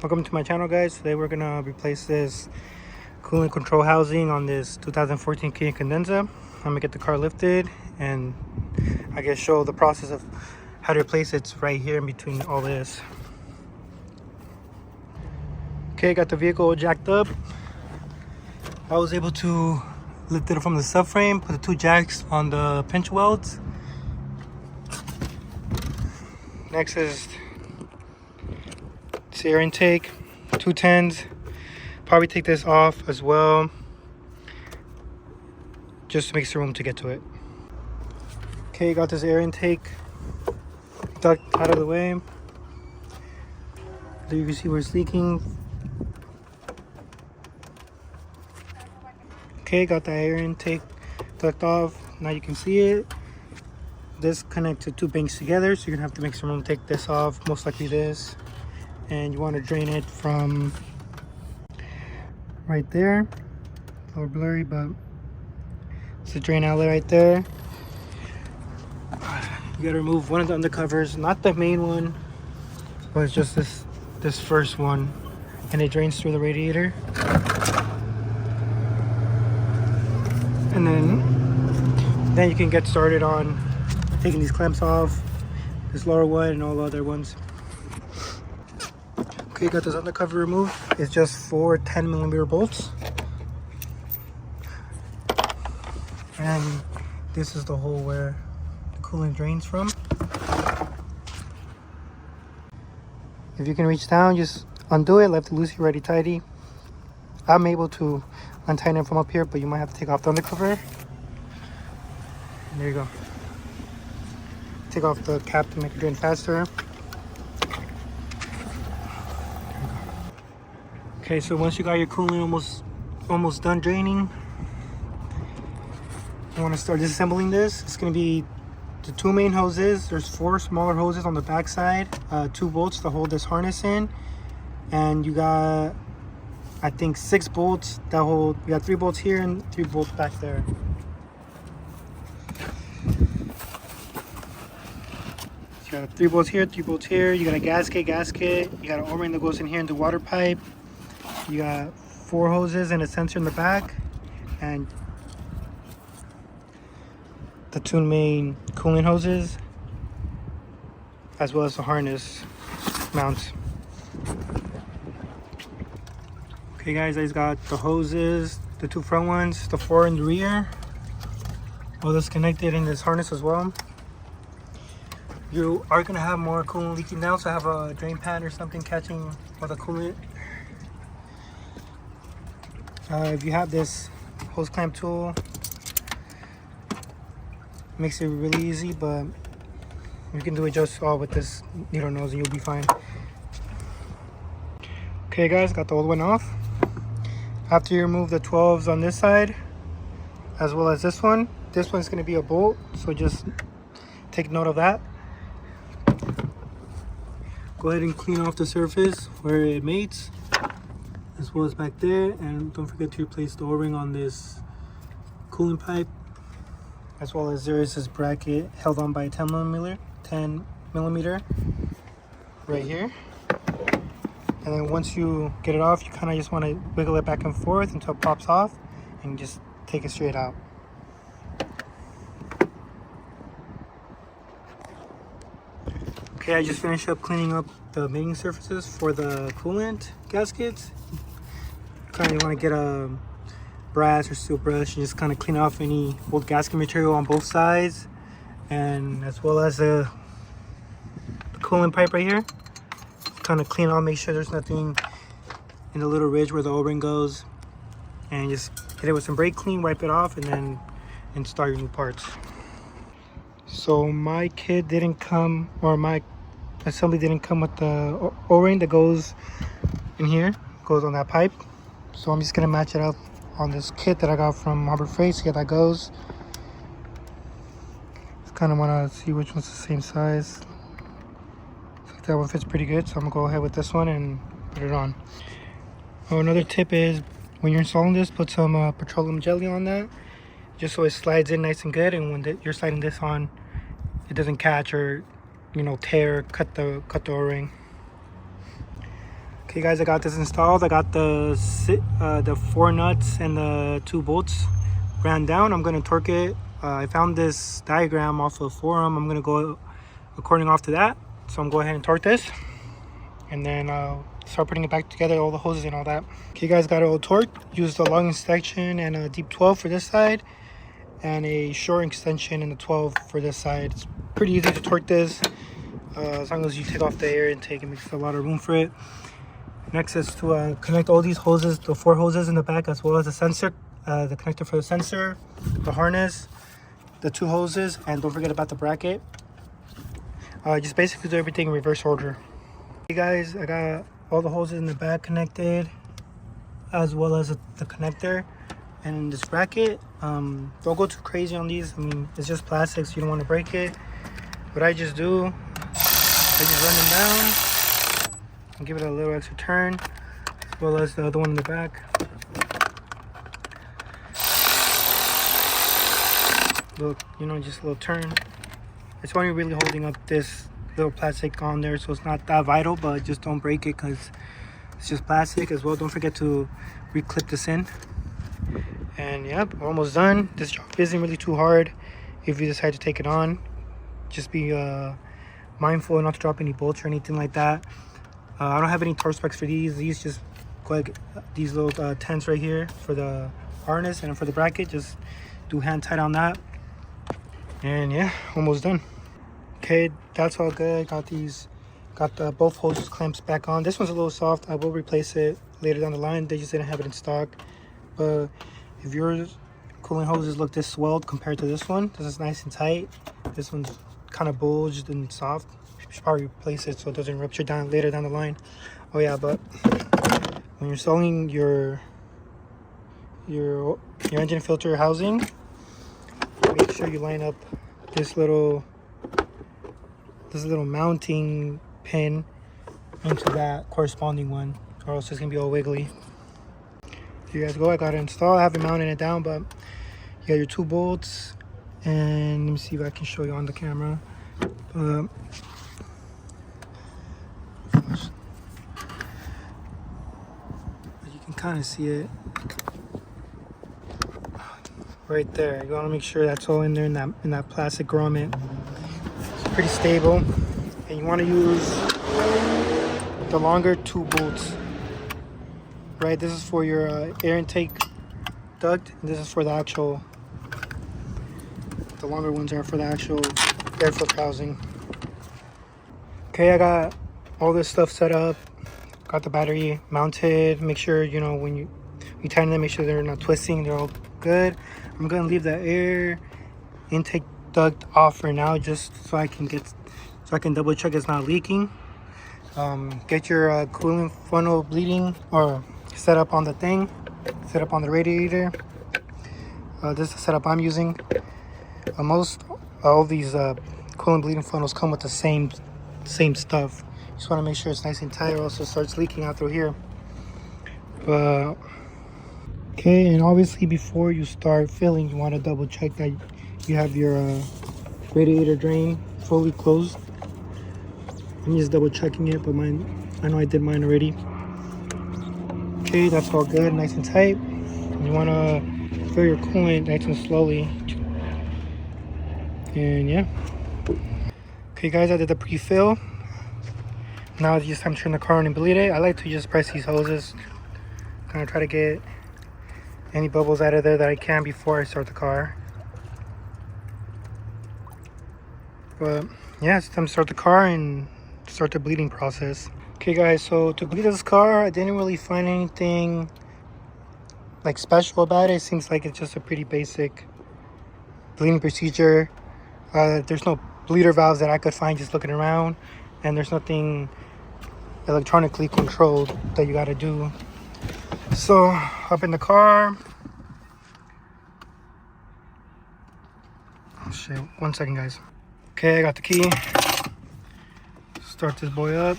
Welcome to my channel, guys. Today we're gonna replace this coolant control housing on this 2014 Kia Cadenza. I'm gonna get the car lifted and I guess show the process of how to replace it. It's right here in between all this. Okay, got the vehicle jacked up. I was able to lift it from the subframe, put the two jacks on the pinch welds. Next is the air intake, 210s. Probably take this off as well, just to make some room to get to it. Okay, got this air intake duct out of the way. There you can see where it's leaking. Okay, got the air intake duct off. Now you can see it. This connects to two banks together, so you're gonna have to make some room to take this off, most likely this. And you want to drain it from right there. A little blurry, but it's a drain outlet right there. You gotta remove one of the undercovers, not the main one, but it's just this first one, and it drains through the radiator. And then you can get started on taking these clamps off, this lower one and all the other ones. Okay, got this undercover removed. It's just 4 10mm bolts. And this is the hole where the coolant drains from. If you can reach down, just undo it, left it loosey, righty tighty. I'm able to untighten it from up here, but you might have to take off the undercover. And there you go. Take off the cap to make it drain faster. Okay, so once you got your coolant almost done draining, you want to start disassembling this. It's going to be the two main hoses. There's 4 smaller hoses on the back side, 2 bolts to hold this harness in, and you got, I think, 6 bolts that hold. You got 3 bolts here and 3 bolts back there. So you got 3 bolts here, 3 bolts here. You got a gasket. You got an O-ring that goes in here into the water pipe. You got 4 hoses and a sensor in the back, and the 2 main coolant hoses, as well as the harness mounts. Okay guys, I just got the hoses, the 2 front ones, the 4 in the rear. All this connected in this harness as well. You are going to have more coolant leaking down, so have a drain pan or something catching all the coolant. If you have this hose clamp tool, it makes it really easy, but you can do it just all with this needle nose and you'll be fine. Okay guys, got the old one off. After you remove the 12s on this side, as well as this one's going to be a bolt, so just take note of that. Go ahead and clean off the surface where it mates, as well as back there, and don't forget to replace the O-ring on this coolant pipe, as well as there is this bracket held on by a 10mm right here. And then once you get it off, you kind of just want to wiggle it back and forth until it pops off, and just take it straight out. Okay, I just finished up cleaning up the mating surfaces for the coolant gaskets. Kind of want to get a brass or steel brush and just kind of clean off any old gasket material on both sides, and as well as the coolant pipe right here. Kind of clean off, make sure there's nothing in the little ridge where the O-ring goes, and just hit it with some brake clean, wipe it off, and then install your new parts. So my kit didn't come, or my assembly didn't come with the O-ring that goes in here, goes on that pipe. So I'm just gonna match it up on this kit that I got from Harbor Freight, see how that goes. Just kind of want to see which one's the same size. Looks like that one fits pretty good, so I'm gonna go ahead with this one and put it on. Oh, another tip is when you're installing this, put some petroleum jelly on that, just so it slides in nice and good, and when you're sliding this on, it doesn't catch or, you know, tear, cut the O-ring. Okay guys, I got this installed. I got the 4 nuts and the 2 bolts ran down. I'm going to torque it. I found this diagram off of forum. I'm going to go according off to that. So I'm going to go ahead and torque this. And then start putting it back together, all the hoses and all that. Okay guys, got it all torqued. Used a long extension and a deep 12 for this side. And a short extension and a 12 for this side. It's pretty easy to torque this. As long as you take off the air intake, it makes a lot of room for it. Next is to connect all these hoses, the 4 hoses in the back, as well as the sensor, the connector for the sensor, the harness, the 2 hoses, and don't forget about the bracket. Just basically do everything in reverse order. Hey guys, I got all the hoses in the back connected, as well as the connector and this bracket. Don't go too crazy on these. I mean, it's just plastic, so you don't want to break it. What I just do, I just run them down and give it a little extra turn, as well as the other one in the back. Look, you know, just a little turn. It's only really holding up this little plastic on there, so it's not that vital, but just don't break it because it's just plastic. As well, don't forget to re-clip this in. And yep, we're almost done. This job isn't really too hard if you decide to take it on. Just be mindful not to drop any bolts or anything like that. I don't have any torque specs for these. These just go like these little tents right here for the harness, and for the bracket, just do hand tight on that. And yeah, almost done. Okay, that's all good. Got the both hose clamps back on. This one's a little soft. I will replace it later down the line. They just didn't have it in stock. But if your cooling hoses look this swelled compared to this one, this is nice and tight. This one's kind of bulged and soft. You should probably replace it so it doesn't rupture down later down the line. Oh yeah, but when you're installing your engine filter housing, make sure you line up this little mounting pin into that corresponding one, or else it's gonna be all wiggly. Here you guys go. I got it installed. I haven't mounted it down, but you got your 2 bolts, and let me see if I can show you on the camera. You can kind of see it right there. You want to make sure that's all in there in that plastic grommet. It's pretty stable, and you want to use the longer 2 bolts. Right, this is for your air intake duct, and this is for the actual. The longer ones are for the actual air filter housing. Okay, I got all this stuff set up. Got the battery mounted. Make sure, you know, when you tighten them, make sure they're not twisting. They're all good. I'm gonna leave the air intake duct off for now, just so I can double check it's not leaking. Get your coolant funnel bleeding or set up on the thing, set up on the radiator. This is the setup I'm using. Most all these coolant bleeding funnels come with the same stuff. Just want to make sure it's nice and tight, or else it starts leaking out through here. Okay, and obviously before you start filling, you want to double check that you have your radiator drain fully closed. I'm just double checking it, but I know I did mine already. Okay, that's all good, nice and tight. You want to fill your coolant nice and slowly. And yeah. Okay guys, I did the pre-fill. Now it's just time to turn the car on and bleed it. I like to just press these hoses, kind of try to get any bubbles out of there that I can before I start the car. But yeah, it's time to start the car and start the bleeding process. Okay guys, so to bleed this car, I didn't really find anything like special about it. It seems like it's just a pretty basic bleeding procedure. There's no bleeder valves that I could find just looking around, and there's nothing electronically controlled that you got to do. So up in the car. Oh shit, 1 second guys. Okay, I got the key. Start this boy up.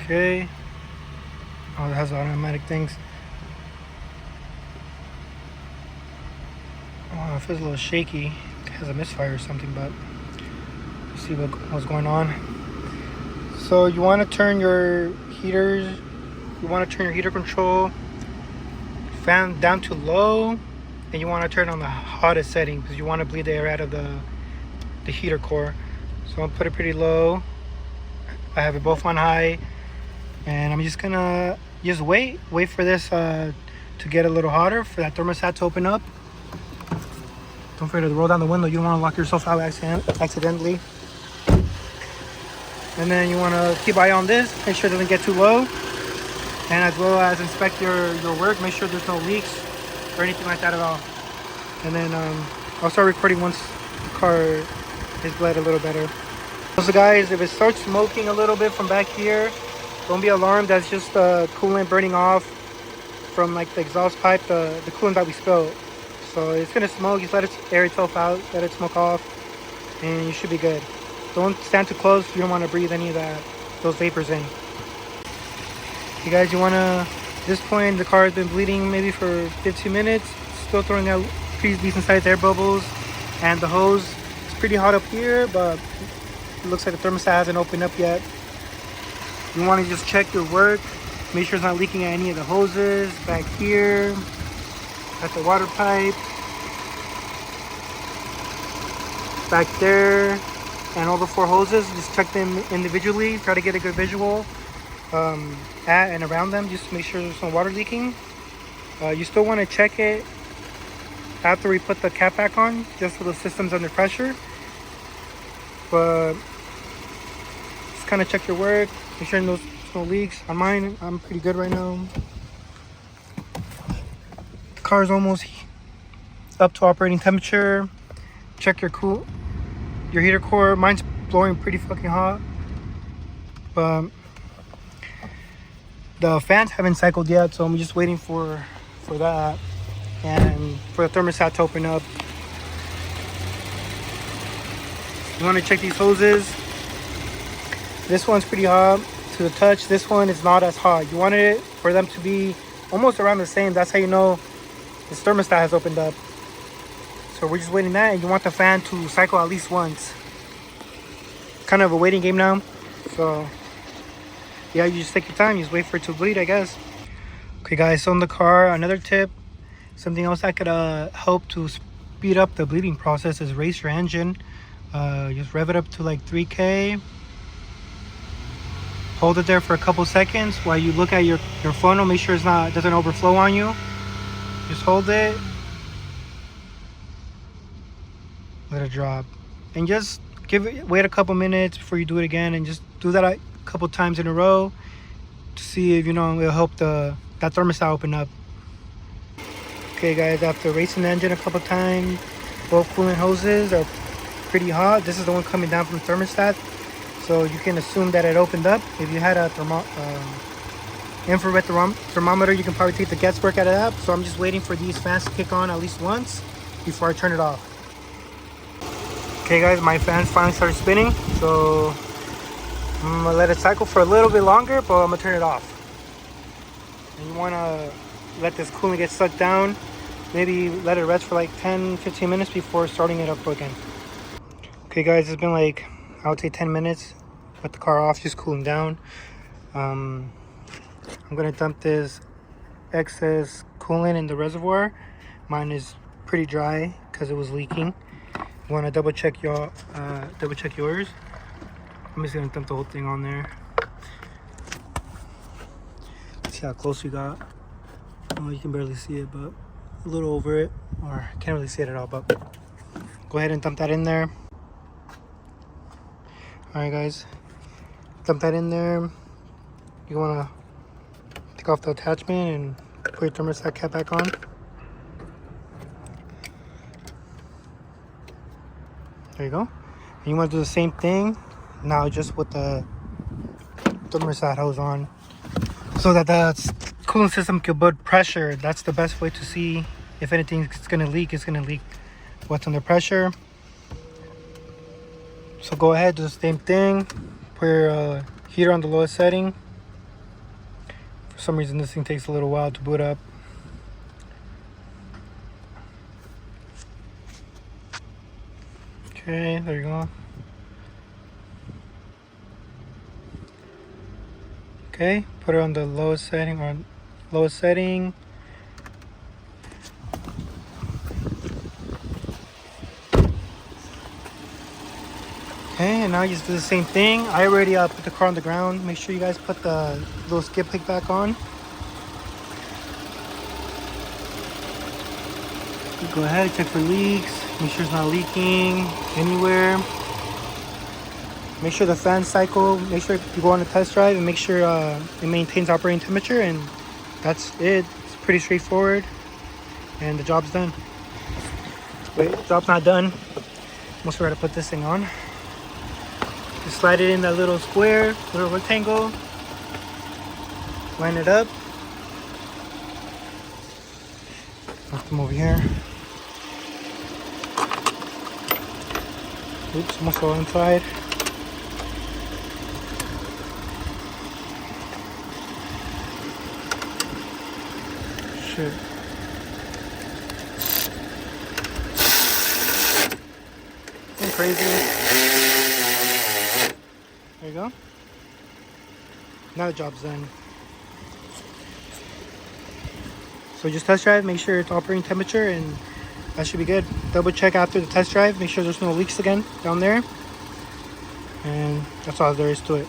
Okay. Oh, it has automatic things. Oh, it feels a little shaky. It has a misfire or something, but let's see what's going on. So you want to turn your heaters, you want to turn your heater control fan down to low, and you want to turn on the hottest setting because you want to bleed the air out of the heater core. So I'll put it pretty low. I have it both on high, and I'm just gonna wait for this to get a little hotter, for that thermostat to open up. Don't forget to roll down the window. You don't want to lock yourself out accidentally. And then you want to keep eye on this, make sure it doesn't get too low, and as well as inspect your work, make sure there's no leaks or anything like that at all. And then I'll start recording once the car is bled a little better. So guys, if it starts smoking a little bit from back here, don't be alarmed. That's just coolant burning off from like the exhaust pipe, the coolant that we spilled. So it's gonna smoke. Just let it air itself out, let it smoke off, and you should be good. Don't stand too close. You don't want to breathe any of those vapors in. You guys, you want to, at this point, the car has been bleeding maybe for 15 minutes. Still throwing out pretty decent sized air bubbles. And the hose is pretty hot up here, but it looks like the thermostat hasn't opened up yet. You want to just check your work. Make sure it's not leaking at any of the hoses. Back here, at the water pipe. Back there. And all the 4 hoses, just check them individually. Try to get a good visual at and around them, just to make sure there's no water leaking. You still want to check it after we put the cap back on, just so the system's under pressure. But just kind of check your work, make sure there's no leaks. On mine, I'm pretty good right now. The car is almost up to operating temperature. Check your heater core. Mine's blowing pretty fucking hot, but the fans haven't cycled yet, so I'm just waiting for that and for the thermostat to open up. You want to check these hoses. This one's pretty hot to the touch. This one is not as hot. You want it for them to be almost around the same. That's how you know this thermostat has opened up. So we're just waiting that, and you want the fan to cycle at least once. Kind of a waiting game now. So yeah, you just take your time, you just wait for it to bleed, I guess. Okay guys, so in the car, another tip, something else that could help to speed up the bleeding process is race your engine. Just rev it up to like 3K. Hold it there for a couple seconds while you look at your funnel, make sure it doesn't overflow on you. Just hold it, let it drop, and just wait a couple minutes before you do it again, and just do that a couple times in a row to see if it'll help that thermostat open up. Okay guys, after racing the engine a couple times, both coolant hoses are pretty hot. This is the one coming down from the thermostat, so you can assume that it opened up. If you had a infrared thermometer, you can probably take the guesswork out of that. So I'm just waiting for these fans to kick on at least once before I turn it off. Okay guys, my fans finally started spinning, so I'm gonna let it cycle for a little bit longer, but I'm gonna turn it off. And you wanna let this coolant get sucked down, maybe let it rest for like 10-15 minutes before starting it up again. Okay guys, it's been like, I would say 10 minutes with the car off, just cooling down. I'm gonna dump this excess coolant in the reservoir. Mine is pretty dry because it was leaking. You want to double check yours. I'm just gonna dump the whole thing on there. See how close we got. Oh, you can barely see it, but a little over it, or can't really see it at all. But go ahead and dump that in there. All right, guys, dump that in there. You want to take off the attachment and put your thermostat cap back on. There you go. And you want to do the same thing now, just with the thermostat hose on, so that the cooling system can build pressure. That's the best way to see if anything's going to leak. It's going to leak what's under pressure. So go ahead, do the same thing. Put your heater on the lowest setting. For some reason, this thing takes a little while to boot up. Okay, there you go. Okay, put it on the lowest setting or lowest setting. Okay, and now you just do the same thing. I already put the car on the ground. Make sure you guys put the little skid plate back on. Go ahead, check for leaks. Make sure it's not leaking anywhere. Make sure the fan cycle, make sure you go on a test drive and make sure it maintains operating temperature, and that's it. It's pretty straightforward and the job's done. Wait, the job's not done. Almost forgot to put this thing on. Just slide it in that little square, little rectangle. Line it up. Knock them over here. Oops, almost all inside. Shit. Going crazy. There you go. Now the job's done. So just test drive, make sure it's operating temperature, and that should be good. Double check after the test drive, make sure there's no leaks again down there. And that's all there is to it.